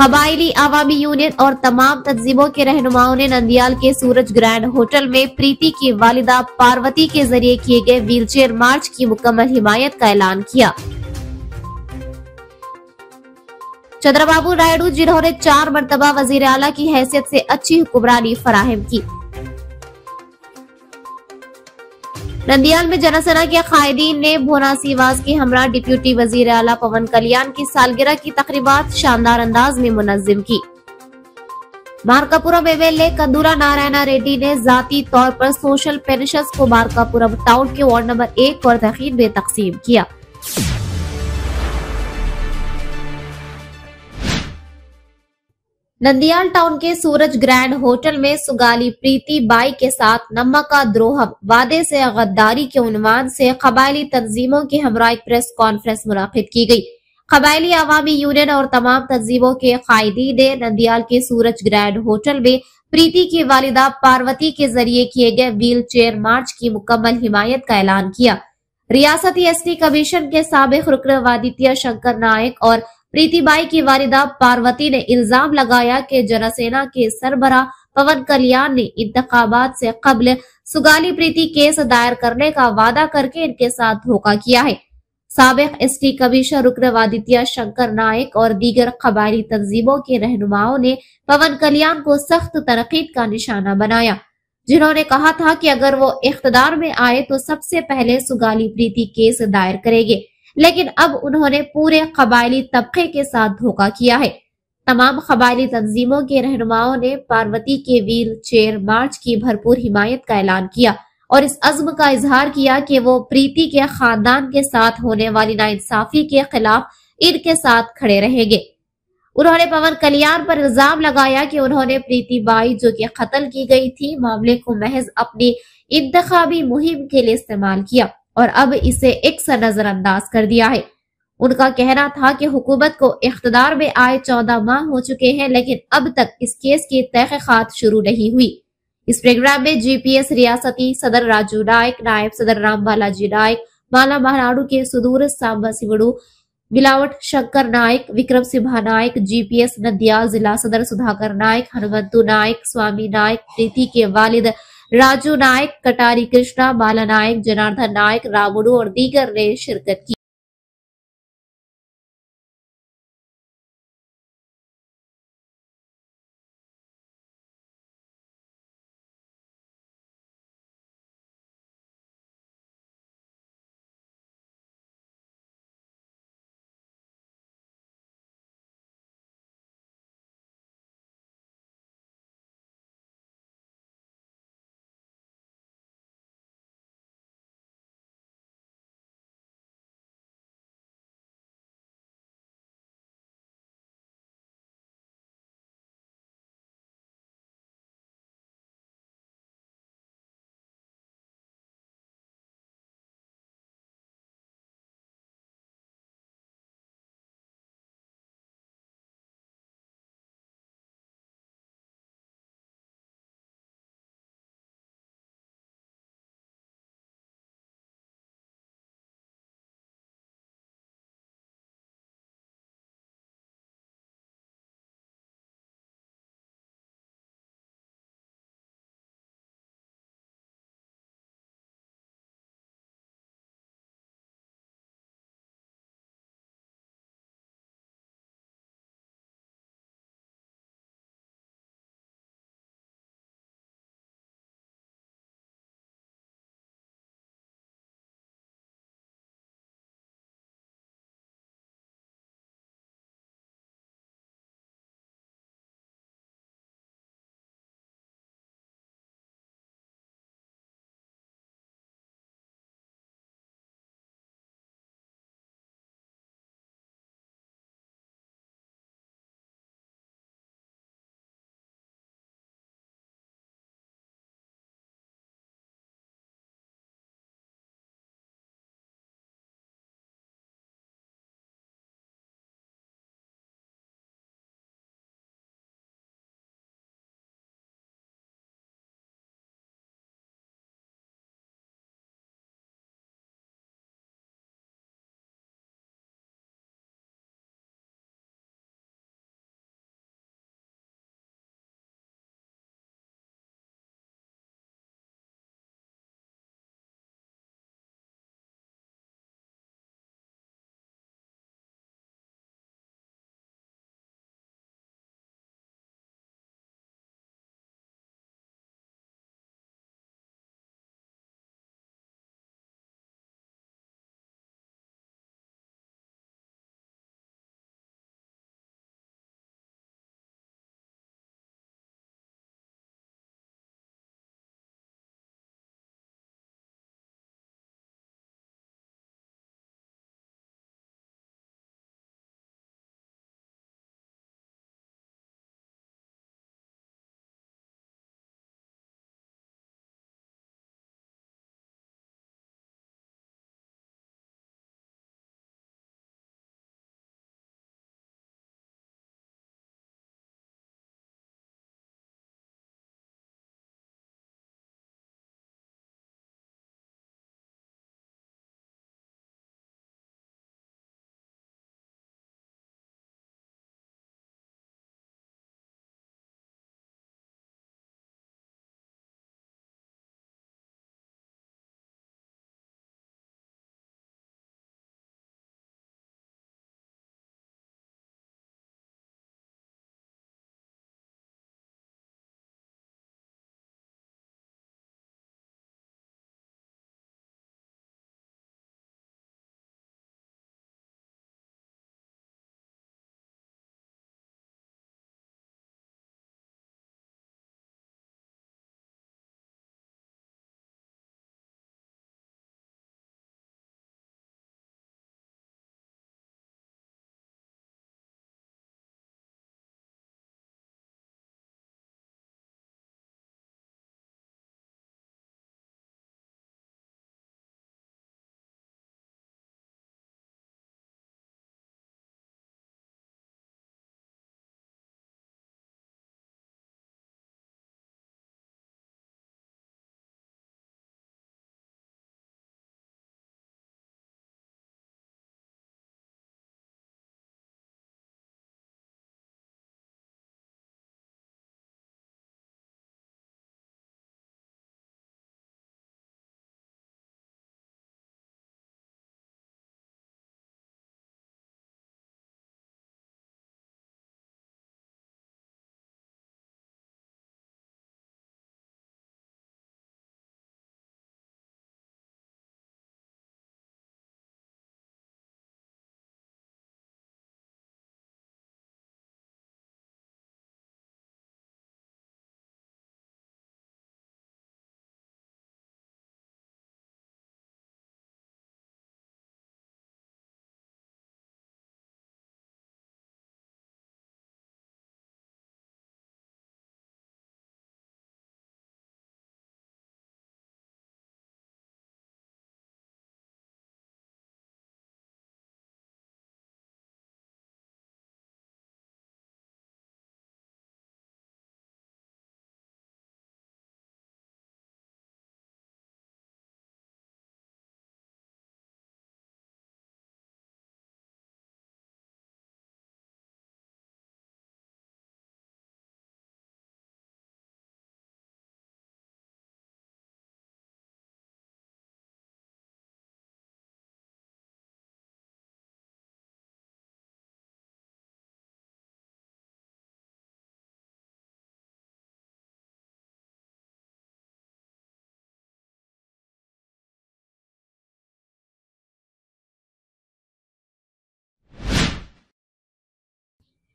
कबायली Awami union और तमाम तंजीमों के रहनुमाओं ने नंदियाल के सूरज ग्रैंड होटल में प्रीति की वालिदा पार्वती के जरिए किए गए व्हीलचेयर मार्च की मुकम्मल हिमायत का ऐलान किया। चंद्रबाबू नायडू, जिन्होंने 4 मरतबा वजीर आला की हैसियत से अच्छी हुक्मरानी फराहम की। नंदियाल में जनसेना के कायदीन ने भोना सीवास के हमरा डिप्यूटी वजीर आला पवन कल्याण की सालगिरह की तकरीबात शानदार अंदाज में मुनज़्ज़म की। मार्कापुरम एमएलए कंदूरा नारायण रेड्डी ने जाती तौर पर सोशल पेंशनर्स को मार्कापुरम टाउन के वार्ड नंबर 1 और तहसील में तकसीम किया। नंदियाल टाउन के सूरज ग्रैंड होटल में सुगाली प्रीति बाई के साथ नमक का द्रोहम वादे से गद्दारी के उन्वान से कबायली तंजीमों की हमरा एक प्रेस कॉन्फ्रेंस मुनाकिद की गई। कबायली आवामी यूनियन और तमाम तंजीमों के कायदीन ने नंदियाल के सूरज ग्रैंड होटल में प्रीति की वालिदा पार्वती के जरिए किए गए व्हील चेयर मार्च की मुकम्मल हिमायत का ऐलान किया। रियासती एसटी कमीशन के साबिक रुकन आदित्य शंकर नायक और प्रीतिबाई की वालिदा पार्वती ने इल्जाम लगाया कि जनसेना के सरबरा पवन कल्याण ने इंतखाबात से कबल सुगाली प्रीति केस दायर करने का वादा करके इनके साथ धोखा किया है। साबिक एसटी कमीशनर रुकन आदित्य शंकर नायक और दीगर कबायली तंजीमों के रहनुमाओं ने पवन कल्याण को सख्त तनकीद का निशाना बनाया, जिन्होंने कहा था कि अगर वो इख्तिदार में आए तो सबसे पहले सुगाली प्रीति केस दायर करेंगे, लेकिन अब उन्होंने पूरे कबायली तबके के साथ धोखा किया है। तमाम कबायली तंजीमों के रहनुमाओं ने पार्वती के व्हील चेयर मार्च की भरपूर हिमायत का ऐलान किया और इस अज़्म का इजहार किया कि वो प्रीति के खानदान के साथ होने वाली नाइंसाफी के खिलाफ इनके साथ खड़े रहेंगे। उन्होंने पवन कल्याण पर इल्जाम लगाया कि उन्होंने प्रीति बाई, जो कि कत्ल की गई थी, मामले को महज अपनी इंतखाबी मुहिम के लिए इस्तेमाल किया और अब इसे एक नजरअंदाज कर दिया है। उनका कहना था कि हुकूमत को इख्तिदार में आए 14 माह हो चुके हैं, लेकिन अब तक इस केस की तहकीकात शुरू नहीं हुई। इस प्रोग्राम में जीपीएस रियासती सदर राजू नायक, नायब सदर राम बालाजी नायक, माला महानाडू के सुदूर सांबा सिवड़ू बिलावट शंकर नायक, विक्रम सिम्हा नायक, जीपीएस नंदियाल जिला सदर सुधाकर नायक, हनुमंतु नायक, स्वामी नायक, प्रीति के वालिद राजू नायक, कटारी कृष्णा, बाला नायक, जनार्दन नायक, रामुडू और दीगर ने शिरकत की।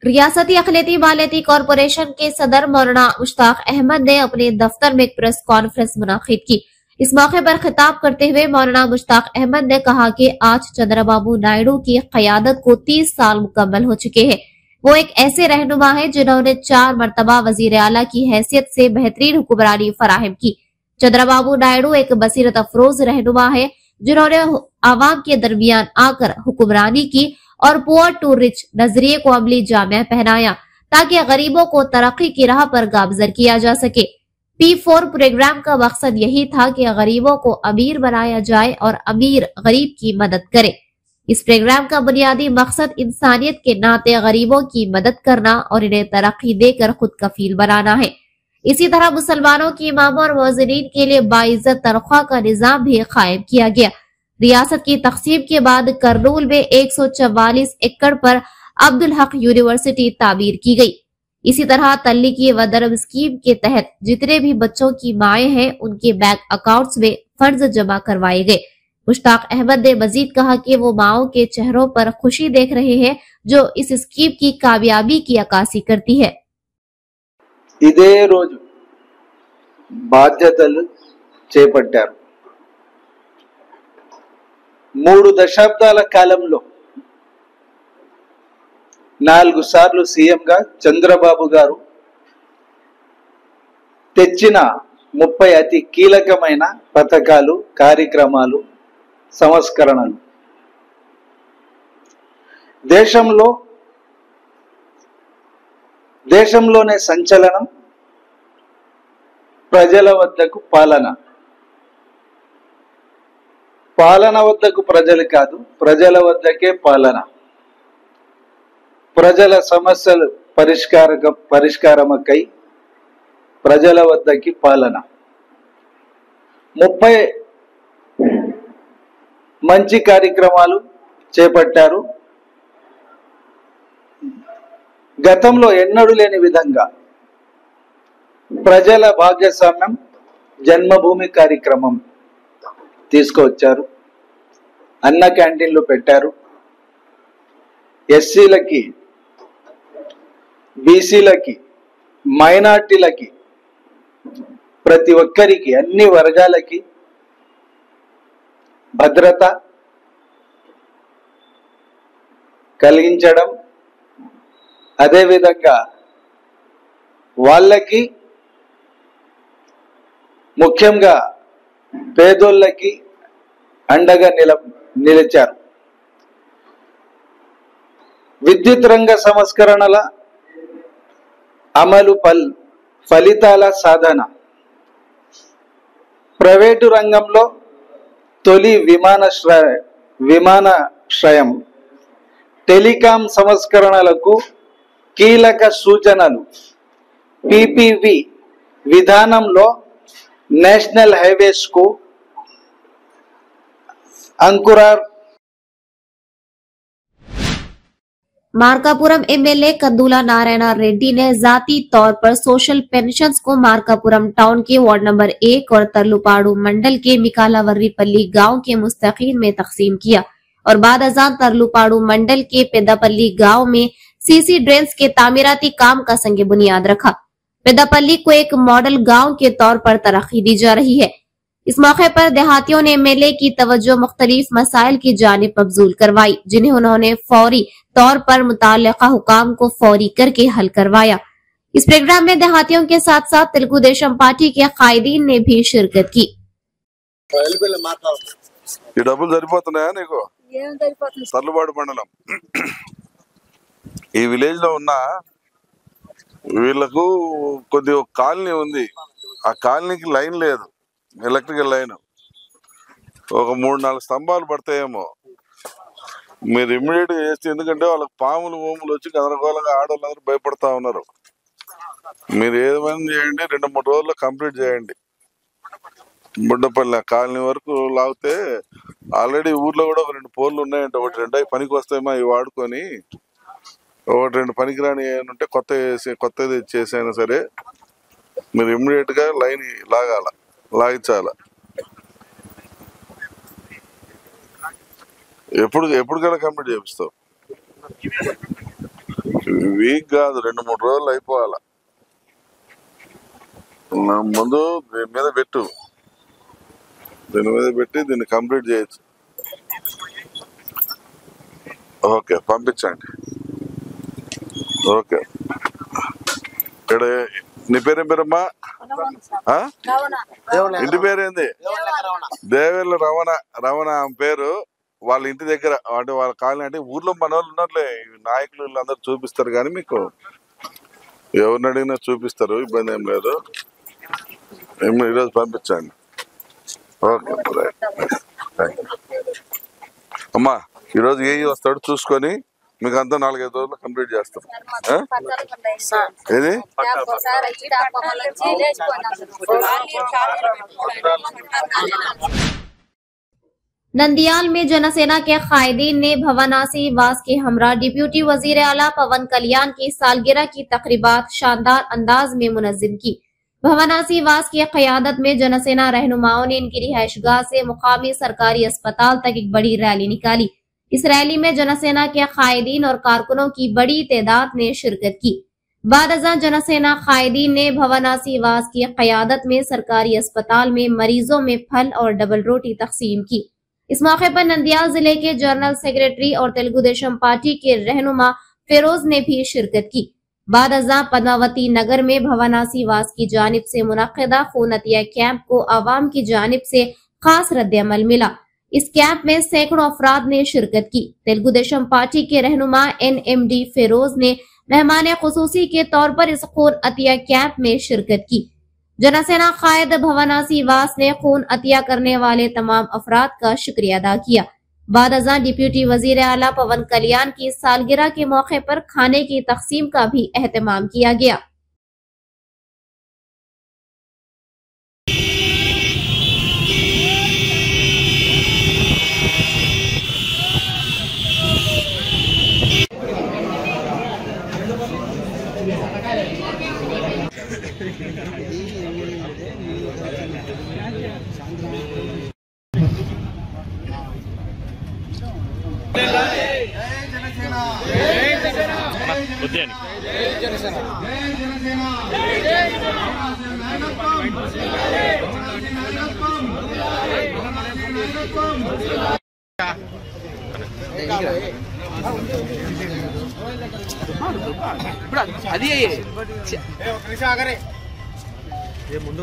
रियासती अक़लियती मालियाती कॉरपोरेशन के सदर मौलाना मुश्ताक अहमद ने अपने दफ्तर में एक प्रेस कॉन्फ्रेंस मुनाकिद की। इस मौके पर खिताब करते हुए मौलाना मुश्ताक अहमद ने कहा कि आज चंद्रबाबू नायडू की क़यादत को 30 साल मुकम्मल हो चुके हैं। वो एक ऐसे रहनुमा है जिन्होंने 4 मरतबा वजीर आला की हैसियत से बेहतरीन हुक्मरानी फराहम की। चंद्रबाबू नायडू एक बसीरत अफरोज रहनुमा है जिन्होंने आवाम के दरमियान आकर हुक्मरानी की और पुअर टू रिच नजरिए को अमली जामिया पहनाया ताकि गरीबों को तरक्की की राह पर गामजर किया जा सके। P4 प्रोग्राम का मकसद यही था कि गरीबों को अमीर बनाया जाए और अमीर गरीब की मदद करे। इस प्रोग्राम का बुनियादी मकसद इंसानियत के नाते गरीबों की मदद करना और इन्हें तरक्की देकर खुद कफील बनाना है। इसी तरह मुसलमानों की इमामों और मुअज्जिनीन के लिए बाइज्जत तनख्वाह का निजाम भी कायम किया गया। रियासत की तकसीम के बाद करनूल में 144 एकड़ पर अब्दुल हक यूनिवर्सिटी तामीर की गई। इसी तरह तल्लीकी व दरम स्कीम के तहत जितने भी बच्चों की माएँ हैं उनके बैंक अकाउंट्स में फंड्स जमा करवाए गए। मुश्ताक अहमद ने मजीद कहा कि वो माओं के चेहरों पर खुशी देख रहे हैं जो इस स्कीम की कामयाबी की अक्कासी करती है। ఇదే రోజు బాధ్యతలు చేపట్టారు। 3 దశాబ్దాల కాలంలో 4 సార్లు సీఎంగా చంద్రబాబు గారు తెచ్చిన 30 అతి కీలకమైన పథకాలు, కార్యక్రమాలు, సంస్కరణలు దేశంలోనే సంచలనం, ప్రజల వద్దకు పాలన వద్దకు ప్రజలు కాదు, ప్రజల వద్దకే పాలన, ప్రజల సమస్యలు పరిష్కారమకై ప్రజల వద్దకి పాలన। 30 మంచి కార్యక్రమాలు చేపట్టారు। గతంలో ఎన్నడూ లేని విధంగా ప్రజల భాగస్వామ్యం జన్మభూమి కార్యక్రమం తీసుకొచ్చారు। అన్న క్యాంటీన్లు పెట్టారు। ఎస్సీలకి, బీసీలకి, మైనార్టీలకి, ప్రతి ఒక్కరికి, అన్ని వర్గాలకి భద్రత కలిగించడం, అదేవిధంగా వాళ్ళకి ముఖ్యంగా పేదోళ్ళకి అండగా నిలిచారు। విద్యుత్ రంగ సంస్కరణల అమలు ఫలితాల సాధన, ప్రైవేటు రంగంలో తొలి విమానాశ్రయం, టెలికాం సంస్కరణలకు కీలక సూచనలు, పీపీవి విధానంలో నేషనల్ హైవేస్ కు अंकुरार। मार्कापुरम एमएलए कंदुला नारायण रेड्डी ने जाती तौर पर सोशल पेंशन्स को मार्कापुरम टाउन के वार्ड नंबर 1 और तरलुपाड़ू मंडल के मिकालावर्रीपल्ली गांव के मुस्तकीन में तकसीम किया और बाद अजान तरलुपाड़ू मंडल के पेदापल्ली गांव में सीसी ड्रेन्स के तामीराती काम का संग बुनियाद रखा। पेदापल्ली को एक मॉडल गांव के तौर पर तरक्की दी जा रही है। इस मौके पर देहातियों ने एमएलए की तवज्जो मुख्तलिफ मसाइल की जानिब मबजूल करवाई, जिन्हें उन्होंने फौरी तौर पर मुताल्लिका हुकाम को फौरी करके हल करवाया। इस प्रोग्राम में देहातियों के साथ साथ तेलुगु देशम पार्टी के कायदीन ने भी शिरकत की। ఈ విలేజ్ లో ఉన్న వీళ్ళకు కొద్దిగా కాలనీ ఉంది, ఆ కాలనీకి లైన్ లేదు, ఎలక్ట్రికల్ లైన్ ఒక 3-4 స్తంభాలు పడతాయేమో, మీరు ఇమ్మీడియట్ గా చేస్తే, ఎందుకంటే వాళ్ళకి పాములు వచ్చి గందరగోళంగా ఆడవాళ్ళందరూ భయపడతా ఉన్నారు। మీరు ఏమైనా చేయండి, 2-3 రోజుల్లో కంప్లీట్ చేయండి। బుడ్డపల్లి కాలనీ వరకు లాగితే ఆల్రెడీ ఊర్లో కూడా ఒక 2 పోర్లు ఉన్నాయంటే, ఒకటి 2 పనికి వస్తాయేమో ఇవి వాడుకొని, ఒకటి 2 పనికిరాని ఉంటే కొత్తది చేసైనా సరే మీరు ఇమ్మీడియట్ గా లైన్ లాగించాల। ఎప్పుడు కంప్లీట్ చేపిస్తావు? వీక్ కాదు, 2-3 రోజులు అయిపోవాలా. ముందు దీని మీద పెట్టు, దీన్ని కంప్లీట్ చేయొచ్చు. ఓకే, పంపించండి. ఓకే, ఇక్కడ నీ పేరేం పేరమ్మా? ఇంటి పేరేంది? దేవేళ్ళ రమణ పేరు. వాళ్ళ ఇంటి దగ్గర అంటే వాళ్ళ కాలనీ, అంటే ఊర్లో మన వాళ్ళు ఉన్నట్లే నాయకులు వీళ్ళందరూ చూపిస్తారు, కానీ మీకు ఎవరిని అడిగినా చూపిస్తారు, ఇబ్బంది ఏం లేదు. ఈరోజు పంపించండి. ఓకే అమ్మా, ఈరోజు ఏ వస్తాడు చూసుకొని మీకు అంతా 4-5 రోజులు కంప్లీట్ చేస్తాం. ఏది नंदियाल में जनसेना के कायदीन ने भवनासी वास के हमरा डिप्यूटी वजीर आला पवन कल्याण की सालगिरह की तकरीबात शानदार अंदाज में मुनज़्ज़म की। भवनासी वास की क़यादत में जनसेना रहनुमाओं ने इनकी रिहायशगाह से मुकामी सरकारी अस्पताल तक एक बड़ी रैली निकाली। इस रैली में जनसेना के कायदीन और कारकुनों की बड़ी तादाद ने शिरकत की। बादअज़ां जनसेना कायदीन ने भवनासी वास की क़यादत में सरकारी अस्पताल में मरीजों में फल और डबल रोटी तकसीम की। इस मौके पर नंदियाल जिले के जनरल सेक्रेटरी और तेलुगु देशम पार्टी के रहनुमा फिरोज ने भी शिरकत की। बादअज़ां पद्मावती नगर में भवनासी वास की जानिब से मुनक़्क़िदा खून अतिया कैंप को आवाम की जानिब से खास रद्द-ए-अमल मिला। इस कैंप में सैकड़ों अफराद ने शिरकत की। तेलुगु देशम पार्टी के रहनुमा NMD फिरोज ने मेहमान खुसूसी के तौर पर इस खून अतिया कैंप में शिरकत की। जनसेना कायद भवनासी वास ने खून अतिया करने वाले तमाम अफराद का शुक्रिया अदा किया। बादअज़ां डिप्यूटी वजीर आला पवन कल्याण की सालगिरह के मौके पर खाने की तकसीम का भी एहतमाम किया गया। అది ముందు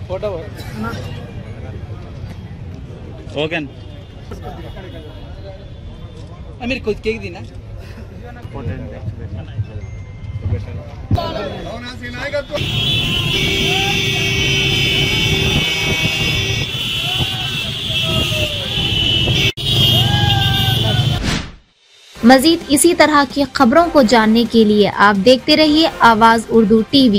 ఫోటో ఓకే మీరు కొద్ది కేక్ తినా मजीद इसी तरह की खबरों को जानने के लिए आप देखते रहिए आवाज उर्दू TV।